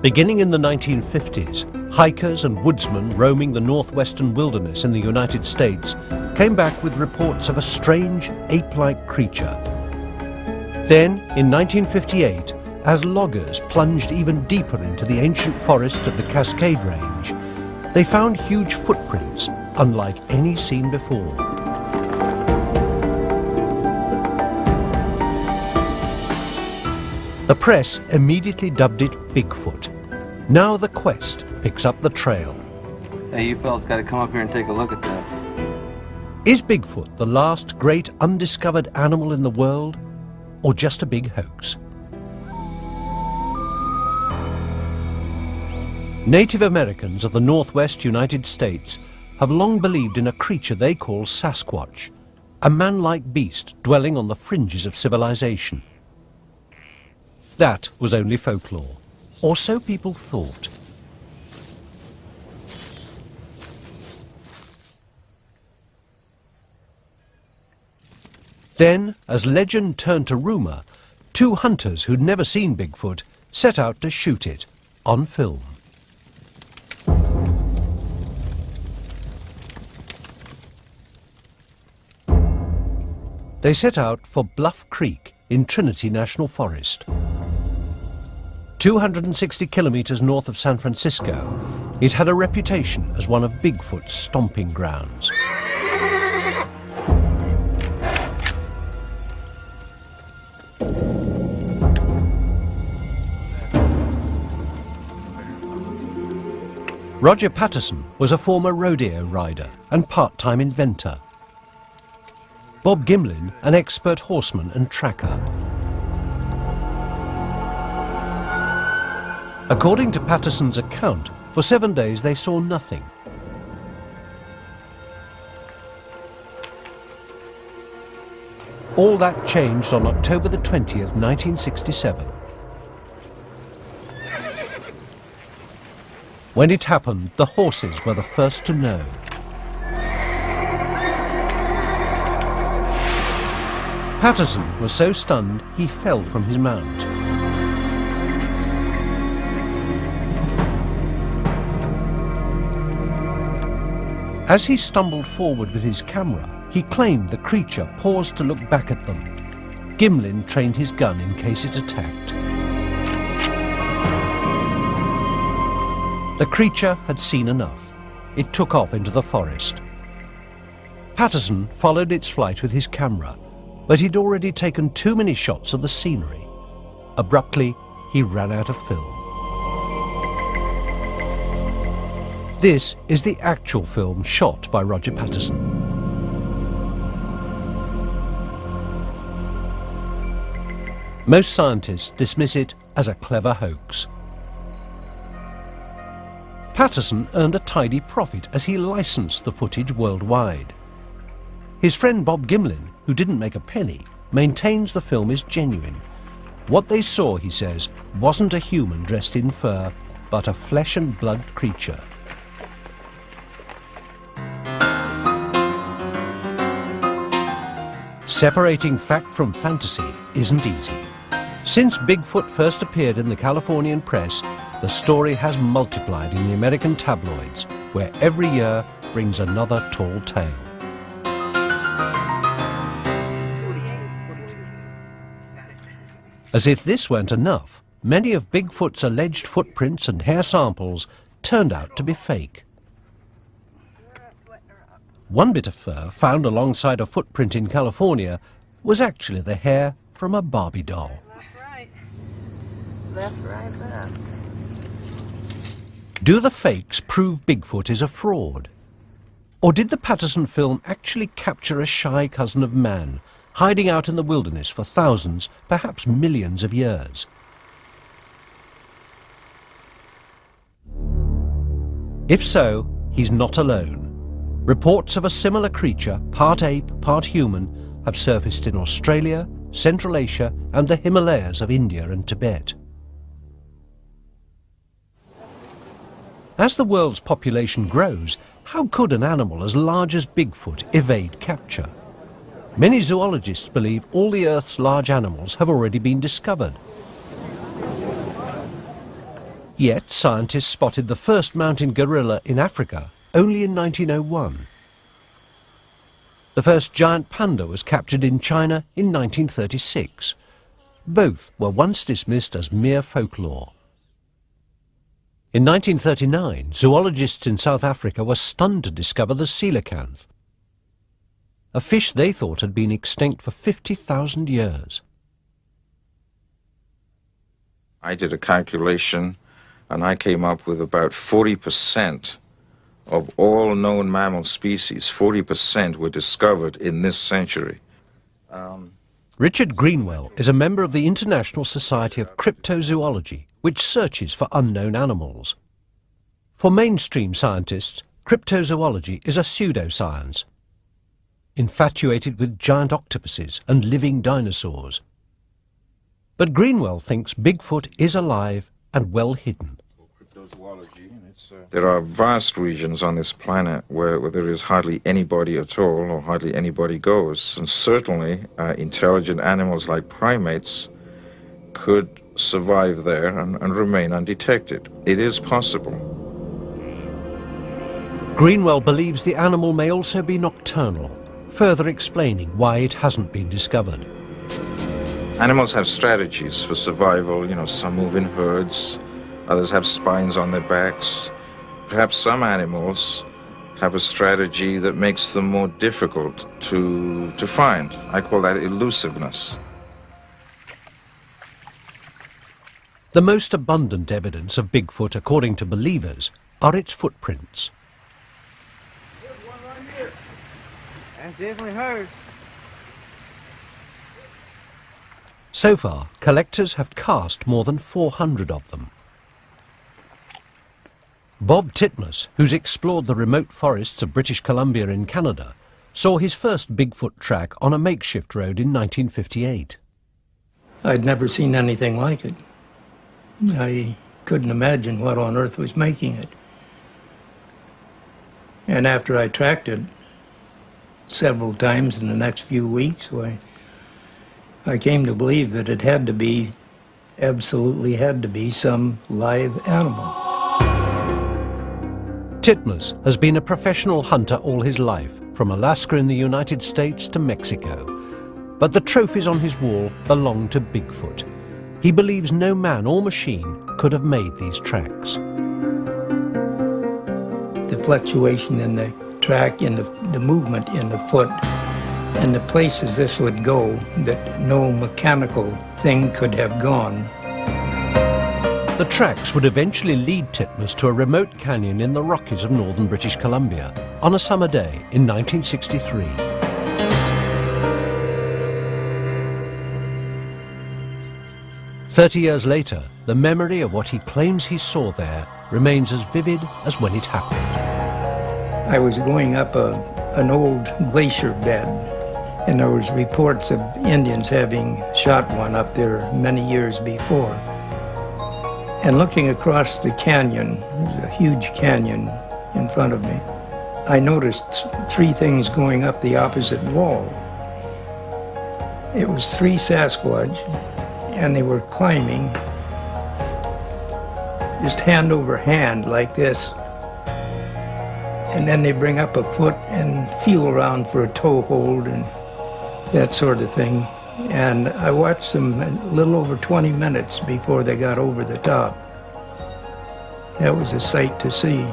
Beginning in the 1950s, hikers and woodsmen roaming the northwestern wilderness in the United States came back with reports of a strange ape-like creature. Then, in 1958, as loggers plunged even deeper into the ancient forests of the Cascade Range, they found huge footprints unlike any seen before. The press immediately dubbed it Bigfoot. Now the quest picks up the trail. Hey, you fellas got to come up here and take a look at this. Is Bigfoot the last great undiscovered animal in the world, or just a big hoax? Native Americans of the northwest United States have long believed in a creature they call Sasquatch, a man-like beast dwelling on the fringes of civilization. That was only folklore, or so people thought. Then, as legend turned to rumour, two hunters who'd never seen Bigfoot set out to shoot it on film. They set out for Bluff Creek in Trinity National Forest. 260 kilometres north of San Francisco, it had a reputation as one of Bigfoot's stomping grounds. Roger Patterson was a former rodeo rider and part-time inventor. Bob Gimlin, an expert horseman and tracker. According to Patterson's account, for 7 days they saw nothing. All that changed on October the 20th, 1967. When it happened, the horses were the first to know. Patterson was so stunned he fell from his mount. As he stumbled forward with his camera, he claimed the creature paused to look back at them. Gimlin trained his gun in case it attacked. The creature had seen enough. It took off into the forest. Patterson followed its flight with his camera, but he'd already taken too many shots of the scenery. Abruptly, he ran out of film. This is the actual film shot by Roger Patterson. Most scientists dismiss it as a clever hoax. Patterson earned a tidy profit as he licensed the footage worldwide. His friend Bob Gimlin, who didn't make a penny, maintains the film is genuine. What they saw, he says, wasn't a human dressed in fur, but a flesh and blood creature. Separating fact from fantasy isn't easy. Since Bigfoot first appeared in the Californian press, the story has multiplied in the American tabloids, where every year brings another tall tale. As if this weren't enough, many of Bigfoot's alleged footprints and hair samples turned out to be fake. One bit of fur found alongside a footprint in California was actually the hair from a Barbie doll. Left, right, left. Do the fakes prove Bigfoot is a fraud? Or did the Patterson film actually capture a shy cousin of man, hiding out in the wilderness for thousands, perhaps millions of years? If so, he's not alone. Reports of a similar creature, part ape, part human, have surfaced in Australia, Central Asia, and the Himalayas of India and Tibet. As the world's population grows, how could an animal as large as Bigfoot evade capture? Many zoologists believe all the Earth's large animals have already been discovered. Yet scientists spotted the first mountain gorilla in Africa only in 1901. The first giant panda was captured in China in 1936. Both were once dismissed as mere folklore. In 1939, zoologists in South Africa were stunned to discover the coelacanth, a fish they thought had been extinct for 50,000 years. I did a calculation and I came up with about 40% of all known mammal species, 40% were discovered in this century. Richard Greenwell is a member of the International Society of Cryptozoology, which searches for unknown animals. For mainstream scientists, cryptozoology is a pseudoscience, infatuated with giant octopuses and living dinosaurs. But Greenwell thinks Bigfoot is alive and well hidden. There are vast regions on this planet where there is hardly anybody at all or hardly anybody goes. And certainly intelligent animals like primates could survive there and remain undetected. It is possible. Greenwell believes the animal may also be nocturnal, further explaining why it hasn't been discovered. Animals have strategies for survival. You know, some move in herds, others have spines on their backs. Perhaps some animals have a strategy that makes them more difficult to find. I call that elusiveness. The most abundant evidence of Bigfoot, according to believers, are its footprints. There's one right here. That's definitely hers. So far, collectors have cast more than 400 of them. Bob Titmuss, who's explored the remote forests of British Columbia in Canada, saw his first Bigfoot track on a makeshift road in 1958. I'd never seen anything like it. I couldn't imagine what on earth was making it. And after I tracked it several times in the next few weeks, I came to believe that it had to be, absolutely had to be, some live animal. Titmuss has been a professional hunter all his life, from Alaska in the United States to Mexico. But the trophies on his wall belong to Bigfoot. He believes no man or machine could have made these tracks. The fluctuation in the track, in the movement in the foot, and the places this would go that no mechanical thing could have gone. The tracks would eventually lead Titmuss to a remote canyon in the Rockies of northern British Columbia on a summer day in 1963. "30 years later, the memory of what he claims he saw there remains as vivid as when it happened. I was going up an old glacier bed, and there was reports of Indians having shot one up there many years before. And looking across the canyon, there's a huge canyon in front of me, I noticed three things going up the opposite wall. It was three Sasquatch, and they were climbing just hand over hand like this. And then they bring up a foot and feel around for a toe hold and that sort of thing. And I watched them a little over 20 minutes before they got over the top. That was a sight to see.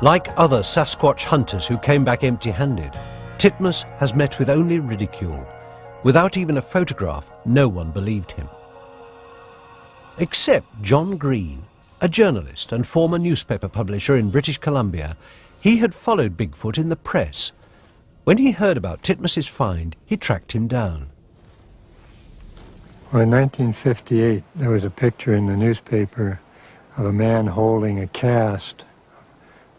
Like other Sasquatch hunters who came back empty-handed, Titmuss has met with only ridicule. Without even a photograph, no one believed him. Except John Green, a journalist and former newspaper publisher in British Columbia. He had followed Bigfoot in the press. When he heard about Titmuss's find, he tracked him down. Well, in 1958, there was a picture in the newspaper of a man holding a cast,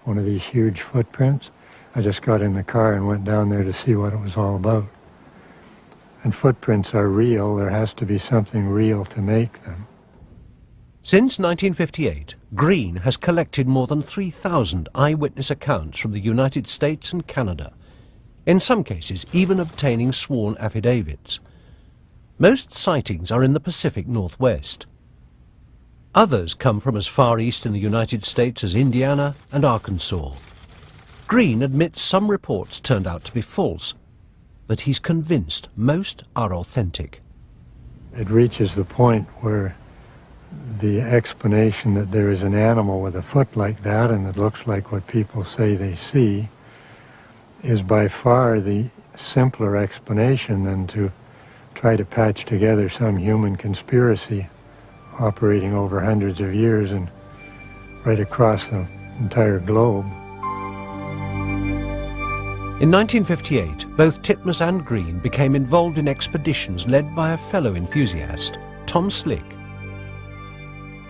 one of these huge footprints. I just got in the car and went down there to see what it was all about. And footprints are real. There has to be something real to make them. Since 1958, Green has collected more than 3,000 eyewitness accounts from the United States and Canada, in some cases even obtaining sworn affidavits. Most sightings are in the Pacific Northwest. Others come from as far east in the United States as Indiana and Arkansas. Green admits some reports turned out to be false, but he's convinced most are authentic. It reaches the point where the explanation that there is an animal with a foot like that and it looks like what people say they see is by far the simpler explanation than to try to patch together some human conspiracy operating over hundreds of years and right across the entire globe. In 1958, both Titmuss and Green became involved in expeditions led by a fellow enthusiast, Tom Slick.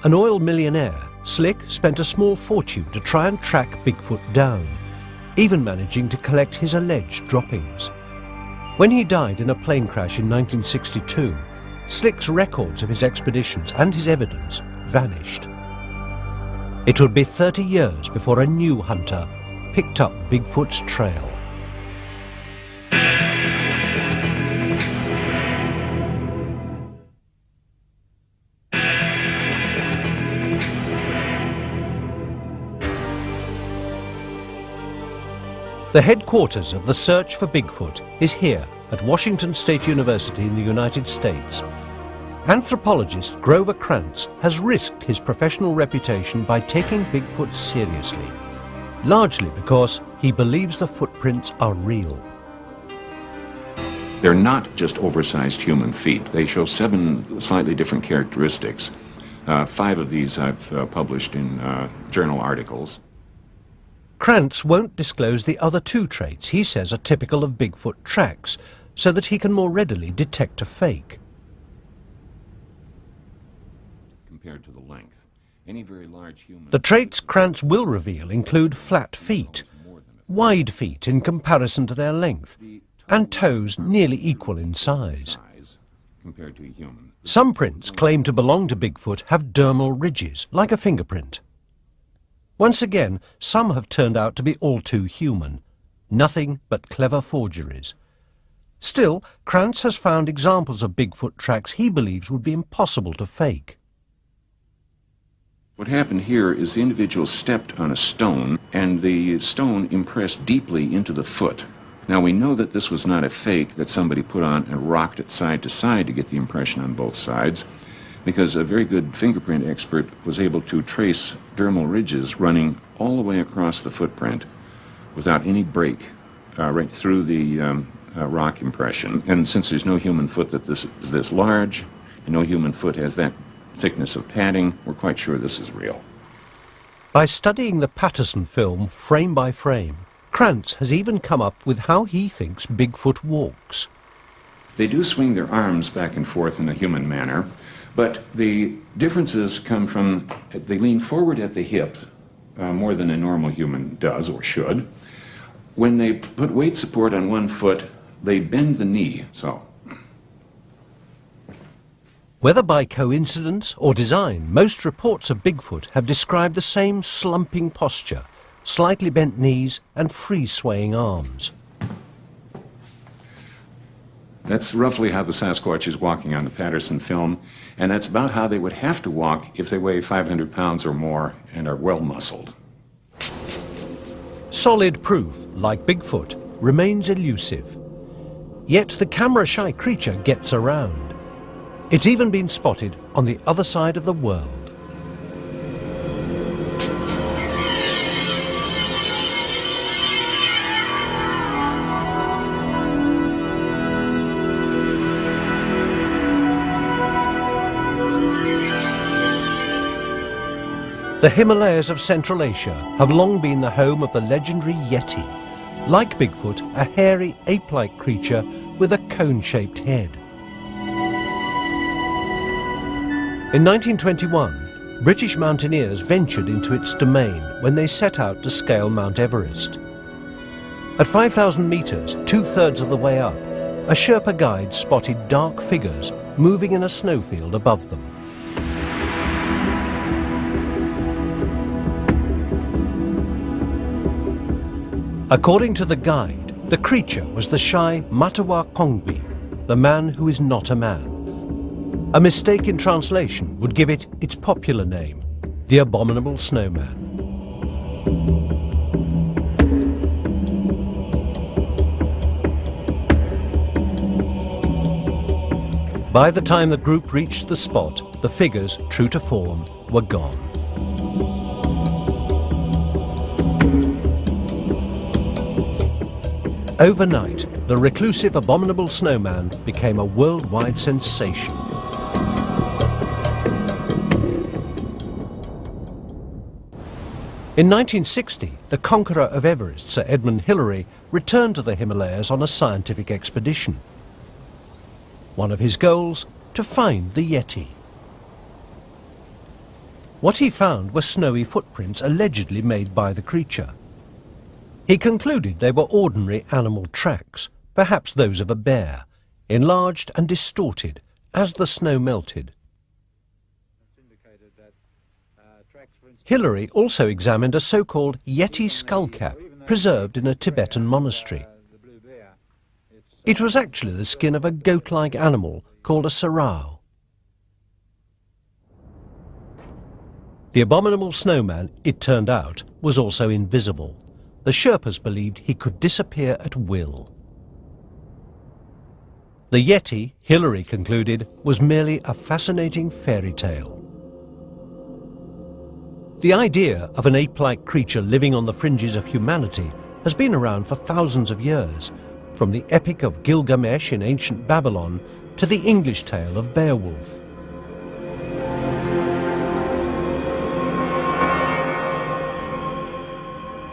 An oil millionaire, Slick spent a small fortune to try and track Bigfoot down, even managing to collect his alleged droppings. When he died in a plane crash in 1962, Slick's records of his expeditions and his evidence vanished. It would be 30 years before a new hunter picked up Bigfoot's trail. The headquarters of the search for Bigfoot is here at Washington State University in the United States. Anthropologist Grover Krantz has risked his professional reputation by taking Bigfoot seriously, largely because he believes the footprints are real. They're not just oversized human feet. They show 7 slightly different characteristics. 5 of these I've published in journal articles. Krantz won't disclose the other 2 traits he says are typical of Bigfoot tracks, so that he can more readily detect a fake. Compared to the length, any very large human... The traits Krantz will reveal include flat feet, wide feet in comparison to their length, and toes nearly equal in size. Compared to a human. Some prints claimed to belong to Bigfoot have dermal ridges, like a fingerprint. Once again, some have turned out to be all too human, nothing but clever forgeries. Still, Krantz has found examples of Bigfoot tracks he believes would be impossible to fake. What happened here is the individual stepped on a stone, and the stone impressed deeply into the foot. Now we know that this was not a fake that somebody put on and rocked it side to side to get the impression on both sides, because a very good fingerprint expert was able to trace dermal ridges running all the way across the footprint without any break, right through the rock impression. And since there's no human foot that is this large, and no human foot has that thickness of padding, we're quite sure this is real. By studying the Patterson film frame by frame, Krantz has even come up with how he thinks Bigfoot walks. They do swing their arms back and forth in a human manner, but the differences come from, they lean forward at the hip more than a normal human does or should. When they put weight support on one foot, they bend the knee, so. Whether by coincidence or design, most reports of Bigfoot have described the same slumping posture, slightly bent knees and free swaying arms. That's roughly how the Sasquatch is walking on the Patterson film, and that's about how they would have to walk if they weigh 500 pounds or more and are well muscled. Solid proof, like Bigfoot, remains elusive. Yet the camera-shy creature gets around. It's even been spotted on the other side of the world. The Himalayas of Central Asia have long been the home of the legendary Yeti, like Bigfoot, a hairy ape-like creature with a cone-shaped head. In 1921, British mountaineers ventured into its domain when they set out to scale Mount Everest. At 5,000 meters, 2/3 of the way up, a Sherpa guide spotted dark figures moving in a snowfield above them. According to the guide, the creature was the shy Matawa Kongbi, the man who is not a man. A mistake in translation would give it its popular name, the Abominable Snowman. By the time the group reached the spot, the figures, true to form, were gone. Overnight, the reclusive Abominable Snowman became a worldwide sensation. In 1960, the conqueror of Everest, Sir Edmund Hillary, returned to the Himalayas on a scientific expedition. One of his goals, to find the Yeti. What he found were snowy footprints allegedly made by the creature. He concluded they were ordinary animal tracks, perhaps those of a bear, enlarged and distorted as the snow melted. Hillary also examined a so-called Yeti skullcap preserved in a Tibetan monastery. It was actually the skin of a goat-like animal called a sarau. The Abominable Snowman, it turned out, was also invisible. The Sherpas believed he could disappear at will. The Yeti, Hillary concluded, was merely a fascinating fairy tale. The idea of an ape-like creature living on the fringes of humanity has been around for thousands of years, from the Epic of Gilgamesh in ancient Babylon to the English tale of Beowulf.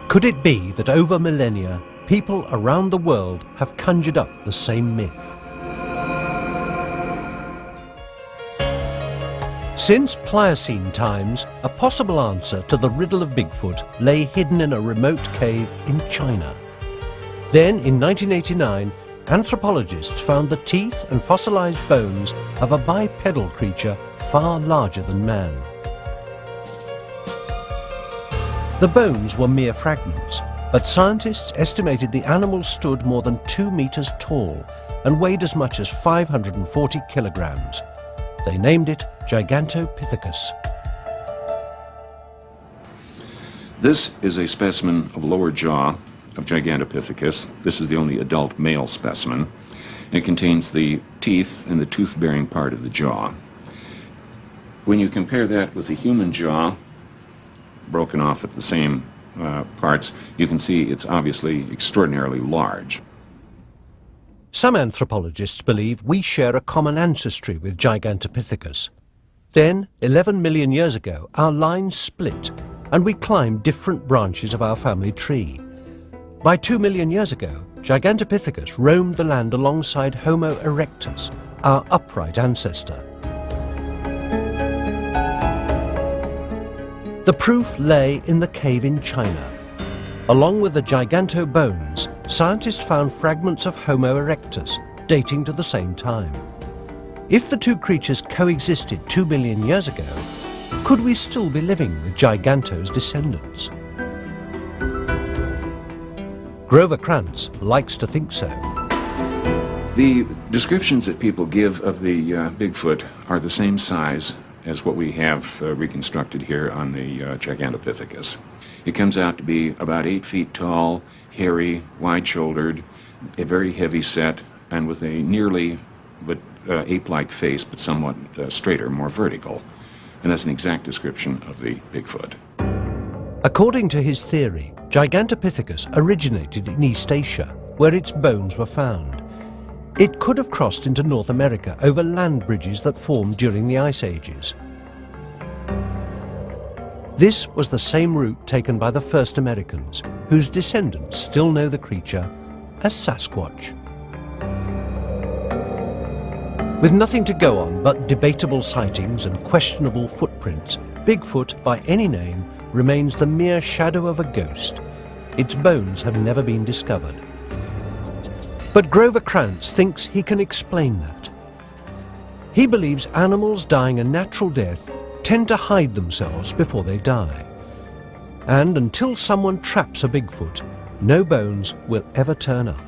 Could it be that over millennia, people around the world have conjured up the same myth? Since Pliocene times, a possible answer to the riddle of Bigfoot lay hidden in a remote cave in China. Then, in 1989, anthropologists found the teeth and fossilized bones of a bipedal creature far larger than man. The bones were mere fragments, but scientists estimated the animal stood more than 2 meters tall and weighed as much as 540 kilograms. They named it Gigantopithecus. This is a specimen of lower jaw of Gigantopithecus. This is the only adult male specimen. It contains the teeth and the tooth-bearing part of the jaw. When you compare that with the human jaw, broken off at the same parts, you can see it's obviously extraordinarily large. Some anthropologists believe we share a common ancestry with Gigantopithecus. Then, 11 million years ago, our lines split and we climbed different branches of our family tree. By 2 million years ago, Gigantopithecus roamed the land alongside Homo erectus, our upright ancestor. The proof lay in the cave in China. Along with the giganto bones, scientists found fragments of Homo erectus dating to the same time. If the two creatures coexisted 2 billion years ago, could we still be living with Giganto's descendants? Grover Krantz likes to think so. The descriptions that people give of the Bigfoot are the same size as what we have reconstructed here on the Gigantopithecus. It comes out to be about 8 feet tall, hairy, wide-shouldered, a very heavy set, and with a nearly but ape-like face, but somewhat straighter, more vertical. And that's an exact description of the Bigfoot. According to his theory, Gigantopithecus originated in East Asia, where its bones were found. It could have crossed into North America over land bridges that formed during the Ice Ages. This was the same route taken by the first Americans, whose descendants still know the creature as Sasquatch. With nothing to go on but debatable sightings and questionable footprints, Bigfoot, by any name, remains the mere shadow of a ghost. Its bones have never been discovered. But Grover Krantz thinks he can explain that. He believes animals dying a natural death tend to hide themselves before they die. And until someone traps a Bigfoot, no bones will ever turn up.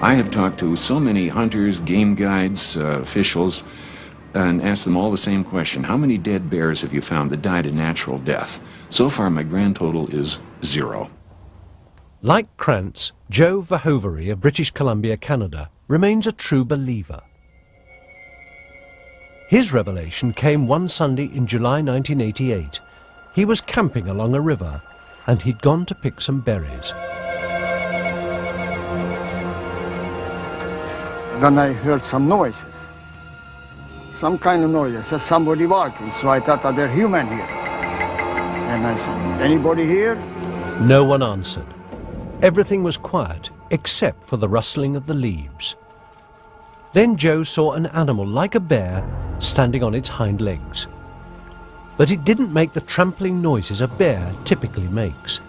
I have talked to so many hunters, game guides, officials, and asked them all the same question. How many dead bears have you found that died a natural death? So far, my grand total is 0. Like Krantz, Joe Verhoevery of British Columbia, Canada, remains a true believer. His revelation came one Sunday in July 1988. He was camping along a river and he'd gone to pick some berries. Then I heard some noises. Some kind of noises, there's somebody walking, so I thought that they're human here. And I said, anybody here? No one answered. Everything was quiet except for the rustling of the leaves. Then Joe saw an animal like a bear standing on its hind legs. But it didn't make the trampling noises a bear typically makes,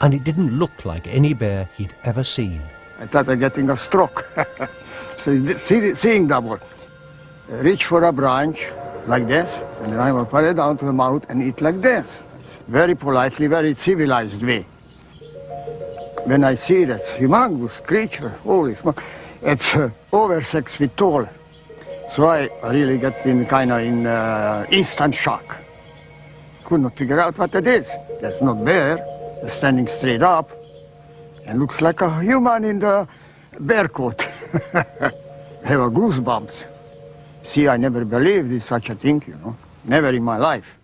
and it didn't look like any bear he'd ever seen. I thought I'm getting a stroke. So seeing double. Reach for a branch like this, and then I will put it down to the mouth and eat like this. Very politely, very civilized way. When I see that humongous creature, holy smoke, it's over 6 feet tall. So I really get in kind of in instant shock. Could not figure out what it is. That's not bear. It's standing straight up and looks like a human in the bear coat. Have a goosebumps. See, I never believed in such a thing, you know. Never in my life.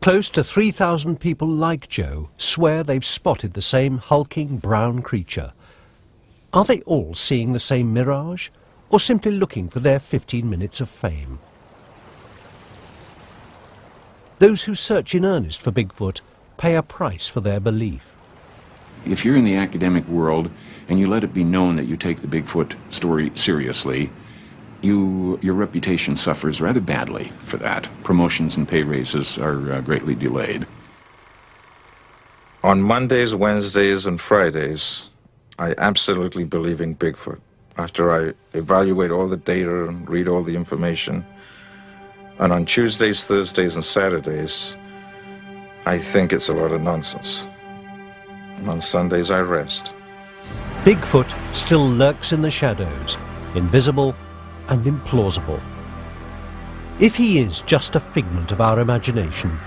Close to 3,000 people like Joe swear they've spotted the same hulking brown creature. Are they all seeing the same mirage, or simply looking for their 15 minutes of fame? Those who search in earnest for Bigfoot pay a price for their belief. If you're in the academic world and you let it be known that you take the Bigfoot story seriously, your reputation suffers rather badly for that. Promotions and pay raises are greatly delayed. On Mondays, Wednesdays, and Fridays, I absolutely believe in Bigfoot. After I evaluate all the data and read all the information. And on Tuesdays, Thursdays, and Saturdays, I think it's a lot of nonsense. And on Sundays, I rest. Bigfoot still lurks in the shadows, invisible and implausible. If he is just a figment of our imagination,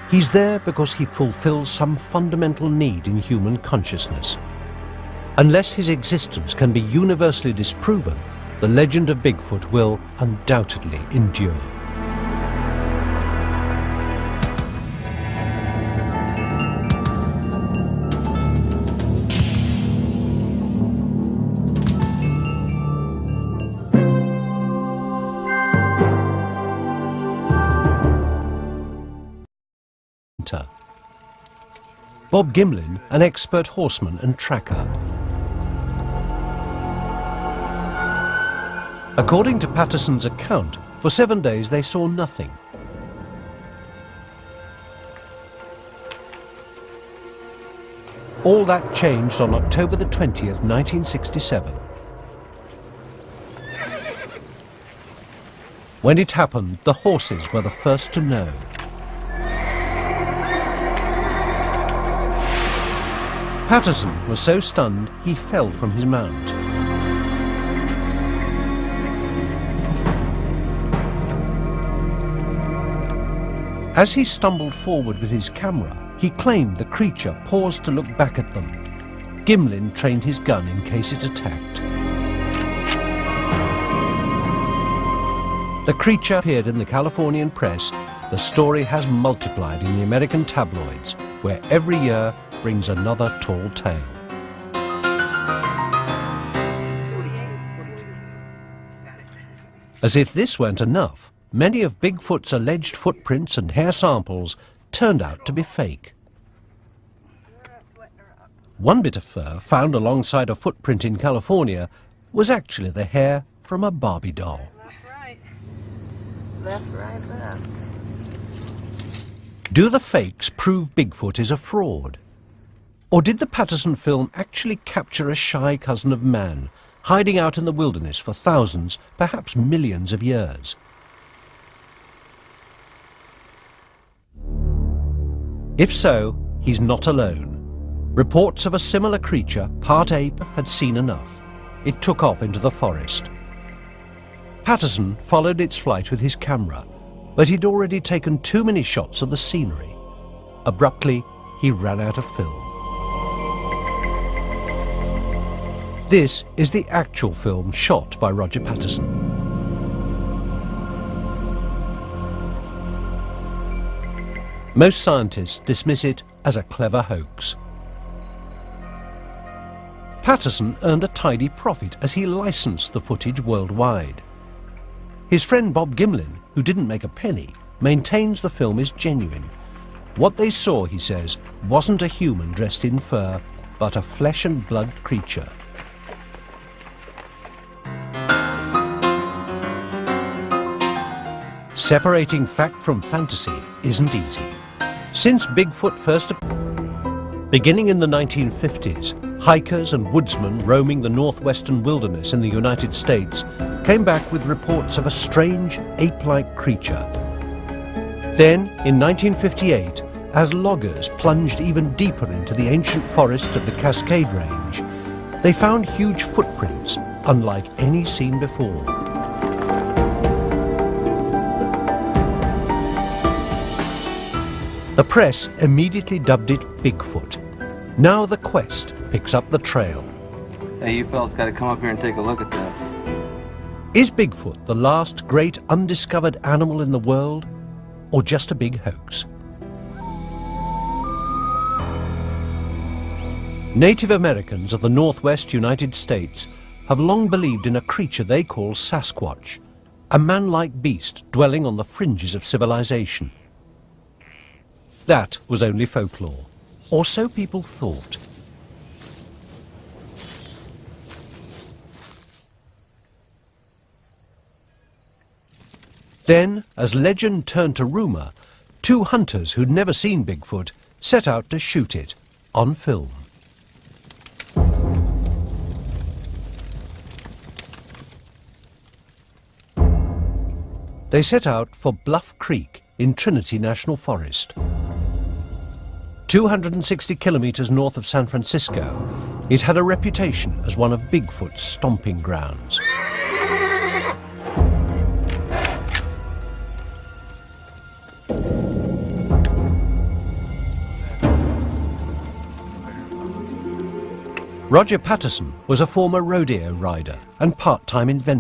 he's there because he fulfills some fundamental need in human consciousness. Unless his existence can be universally disproven, the legend of Bigfoot will undoubtedly endure. Bob Gimlin, an expert horseman and tracker. According to Patterson's account, for 7 days they saw nothing. All that changed on October the 20th, 1967. When it happened, the horses were the first to know. Patterson was so stunned he fell from his mount. As he stumbled forward with his camera, he claimed the creature paused to look back at them. Gimlin trained his gun in case it attacked. The creature appeared in the Californian press. The story has multiplied in the American tabloids, where every year brings another tall tale. As if this weren't enough, many of Bigfoot's alleged footprints and hair samples turned out to be fake. One bit of fur found alongside a footprint in California was actually the hair from a Barbie doll. Left, right. Left, right, left. Do the fakes prove Bigfoot is a fraud? Or did the Patterson film actually capture a shy cousin of man, hiding out in the wilderness for thousands, perhaps millions of years? If so, he's not alone. Reports of a similar creature, part ape, had seen enough. it took off into the forest. Patterson followed its flight with his camera, but he'd already taken too many shots of the scenery. Abruptly, he ran out of film. This is the actual film shot by Roger Patterson. Most scientists dismiss it as a clever hoax. Patterson earned a tidy profit as he licensed the footage worldwide. His friend Bob Gimlin, who didn't make a penny, maintains the film is genuine. What they saw, he says, wasn't a human dressed in fur, but a flesh and blood creature. Separating fact from fantasy isn't easy. Since Bigfoot first appeared, beginning in the 1950s, hikers and woodsmen roaming the northwestern wilderness in the United States came back with reports of a strange ape-like creature. Then, in 1958, as loggers plunged even deeper into the ancient forests of the Cascade Range, they found huge footprints unlike any seen before. The press immediately dubbed it Bigfoot. Now the quest picks up the trail. Hey, you fellas got to come up here and take a look at this. Is Bigfoot the last great undiscovered animal in the world, or just a big hoax? Native Americans of the northwest United States have long believed in a creature they call Sasquatch, a man-like beast dwelling on the fringes of civilization. That was only folklore, or so people thought. Then, as legend turned to rumour, two hunters who'd never seen Bigfoot set out to shoot it on film. They set out for Bluff Creek in Trinity National Forest. 260 kilometres north of San Francisco, it had a reputation as one of Bigfoot's stomping grounds. Roger Patterson was a former rodeo rider and part-time inventor.